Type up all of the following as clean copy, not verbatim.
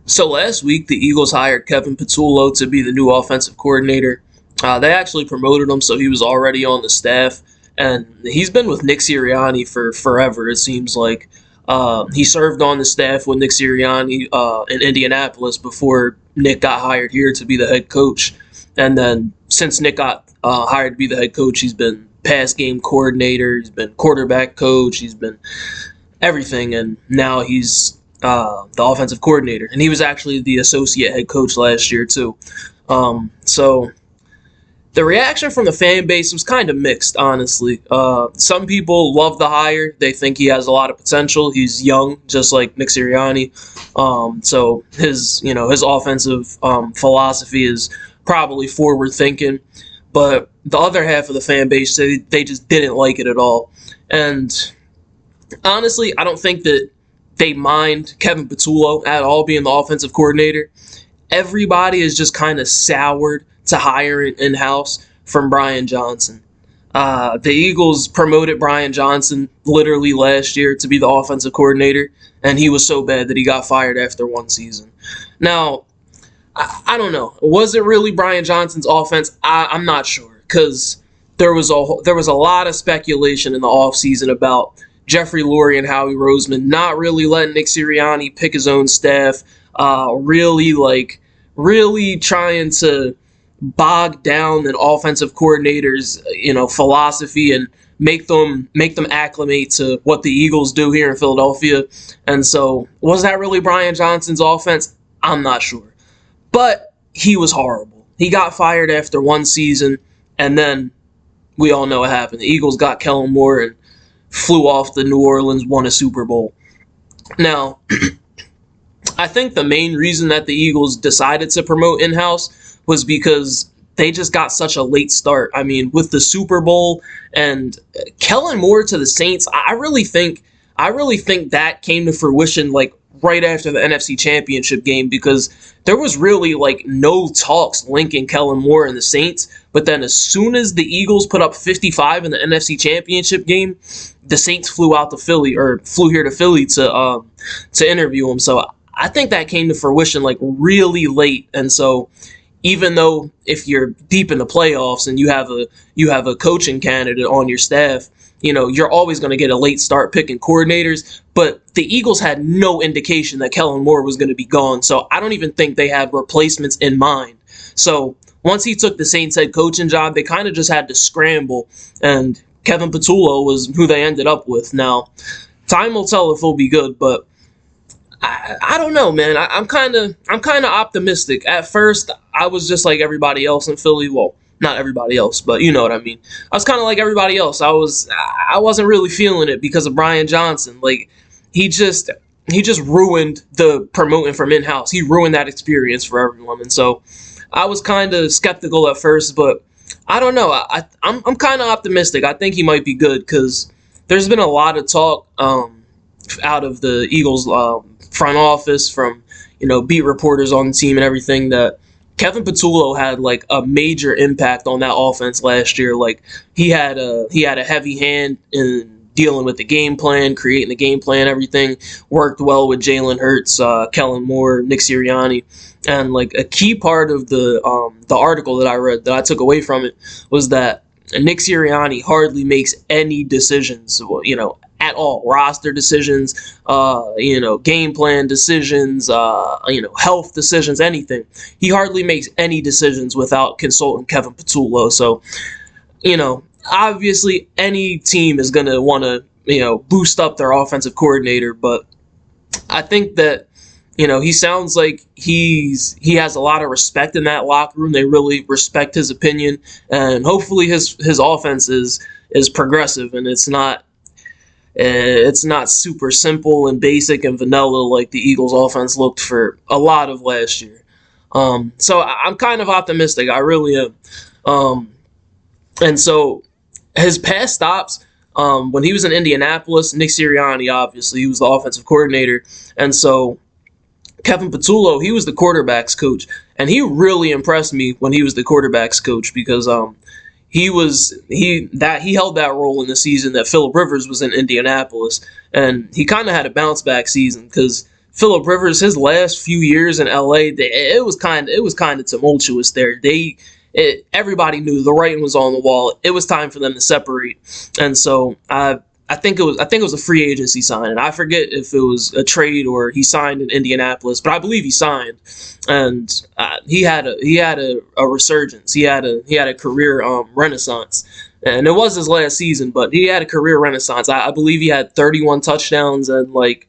So last week, the Eagles hired Kevin Patullo to be the new offensive coordinator. They actually promoted him, so he was already on the staff, and he's been with Nick Sirianni for forever. It seems like he served on the staff with Nick Sirianni in Indianapolis before Nick got hired here to be the head coach, and then since Nick got hired to be the head coach, he's been pass game coordinator, he's been quarterback coach, he's been everything, and now he's the offensive coordinator, and he was actually the associate head coach last year too. So the reaction from the fan base was kind of mixed, honestly. Some people love the hire; they think he has a lot of potential. He's young, just like Nick Sirianni. So his offensive philosophy is probably forward thinking. But the other half of the fan base they just didn't like it at all, and honestly, I don't think that they mind Kevin Patullo at all being the offensive coordinator. Everybody is just kind of soured to hiring in-house from Brian Johnson. The Eagles promoted Brian Johnson literally last year to be the offensive coordinator, and he was so bad that he got fired after one season. Now, I don't know. Was it really Brian Johnson's offense? I'm not sure, because there was a lot of speculation in the offseason about Jeffrey Lurie and Howie Roseman not really letting Nick Sirianni pick his own staff, really trying to bog down an offensive coordinator's philosophy and make them acclimate to what the Eagles do here in Philadelphia. And so, was that really Brian Johnson's offense? I'm not sure, but he was horrible. He got fired after one season, and then we all know what happened. The Eagles got Kellen Moore and flew off to New Orleans, won a Super Bowl. Now, I think the main reason that the Eagles decided to promote in-house was because they just got such a late start. I mean, with the Super Bowl and Kellen Moore to the Saints, I really think that came to fruition like right after the NFC Championship game, because there was really like no talks linking Kellen Moore and the Saints. But then as soon as the Eagles put up 55 in the NFC Championship game, the Saints flew here to Philly to interview him. So I think that came to fruition like really late. And so even though if you're deep in the playoffs and you have a coaching candidate on your staff, you're always going to get a late start picking coordinators. But the Eagles had no indication that Kellen Moore was going to be gone, so I don't even think they had replacements in mind. So once he took the Saints head coaching job, they kind of just had to scramble, and Kevin Patullo was who they ended up with. Now, time will tell if he'll be good, but I don't know, man. I'm kind of optimistic. At first, I was just like everybody else in Philly. Well, not everybody else, but you know what I mean. I was kind of like everybody else. I wasn't really feeling it because of Brian Johnson. Like he just ruined the promoting from in-house. He ruined that experience for everyone, and so I was kind of skeptical at first, but I don't know. I'm kind of optimistic. I think he might be good because there's been a lot of talk out of the Eagles front office from beat reporters on the team and everything that Kevin Patullo had like a major impact on that offense last year. Like he had a heavy hand in dealing with the game plan, creating the game plan, everything. Worked well with Jalen Hurts, Kellen Moore, Nick Sirianni. And like a key part of the article that I read that I took away from it was that Nick Sirianni hardly makes any decisions, at all. Roster decisions, game plan decisions, health decisions, anything. He hardly makes any decisions without consulting Kevin Patullo. So, obviously any team is going to want to, boost up their offensive coordinator, but I think that he sounds like he has a lot of respect in that locker room. They really respect his opinion, and hopefully his offense is progressive and it's not super simple and basic and vanilla like the Eagles' offense looked for a lot of last year. So I'm kind of optimistic. I really am. And so his past stops, when he was in Indianapolis, Nick Sirianni, obviously, he was the offensive coordinator, and so Kevin Patullo, he was the quarterback's coach, and he really impressed me when he was the quarterback's coach because he held that role in the season that Phillip Rivers was in Indianapolis, and he kind of had a bounce back season because Philip Rivers, his last few years in LA, it was kind of tumultuous there. Everybody knew the writing was on the wall. It was time for them to separate, and so I think it was a free agency sign, and I forget if it was a trade or he signed in Indianapolis, but I believe he signed, and he had a resurgence. He had a career renaissance, and it was his last season, but he had a career renaissance. I believe he had 31 touchdowns and like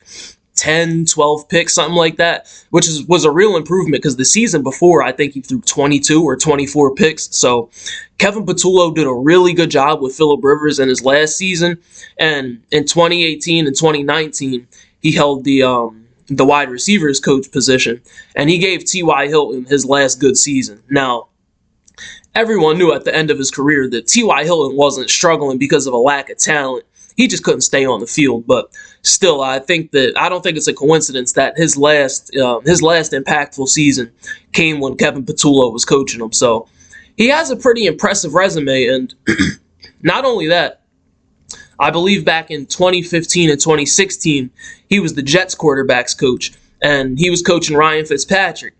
10, 12 picks, something like that, which was a real improvement because the season before, I think he threw 22 or 24 picks. So Kevin Patullo did a really good job with Philip Rivers in his last season. And in 2018 and 2019, he held the wide receivers coach position, and he gave T.Y. Hilton his last good season. Now, everyone knew at the end of his career that T.Y. Hilton wasn't struggling because of a lack of talent. He just couldn't stay on the field. But still, I don't think it's a coincidence that his last impactful season came when Kevin Patullo was coaching him. So he has a pretty impressive resume, and not only that, I believe back in 2015 and 2016, he was the Jets quarterbacks coach, and he was coaching Ryan Fitzpatrick.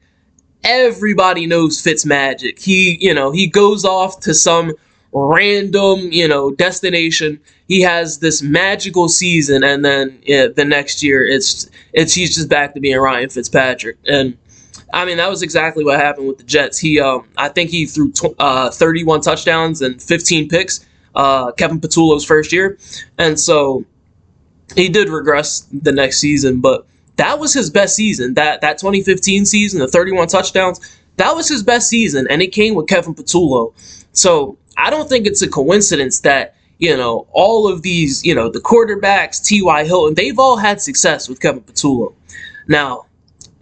Everybody knows Fitzmagic. He goes off to some random, destination. He has this magical season, and then the next year, he's just back to being Ryan Fitzpatrick. And I mean, that was exactly what happened with the Jets. I think he threw 31 touchdowns and 15 picks. Kevin Patullo's first year, and so he did regress the next season, but that was his best season. That 2015 season, the 31 touchdowns, that was his best season, and it came with Kevin Patullo. So I don't think it's a coincidence that all of these, the quarterbacks, T.Y. Hilton, they've all had success with Kevin Patullo. Now,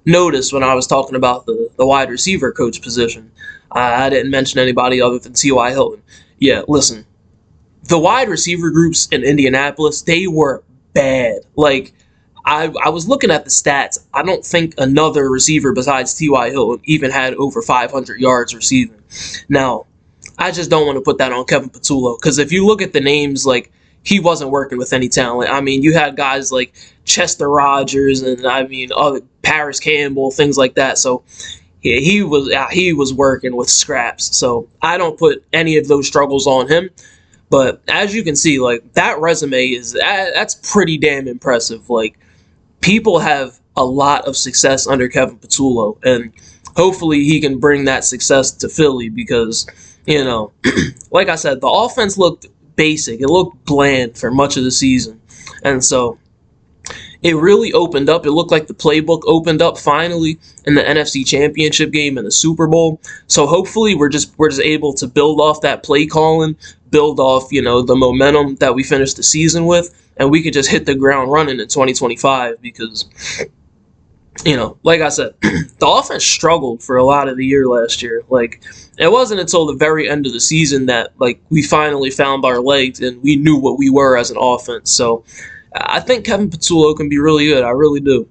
notice when I was talking about the wide receiver coach position, I didn't mention anybody other than T.Y. Hilton. Yeah, listen. The wide receiver groups in Indianapolis, they were bad. Like, I was looking at the stats. I don't think another receiver besides T.Y. Hilton even had over 500 yards receiving. Now, I just don't want to put that on Kevin Patullo, because if you look at the names, like, he wasn't working with any talent. I mean, you had guys like Chester Rogers and, Paris Campbell, things like that. So yeah, he was working with scraps. So I don't put any of those struggles on him. But as you can see, like, that resume that's pretty damn impressive. Like, people have a lot of success under Kevin Patullo, and hopefully he can bring that success to Philly because, like I said, the offense looked basic. It looked bland for much of the season. And so it really opened up. It looked like the playbook opened up finally in the NFC Championship game and the Super Bowl. So hopefully we're just able to build off that play calling, build off, the momentum that we finished the season with, and we could just hit the ground running in 2025 because, like I said, the offense struggled for a lot of the year last year. Like, it wasn't until the very end of the season that, like, we finally found our legs and we knew what we were as an offense. So I think Kevin Patullo can be really good. I really do.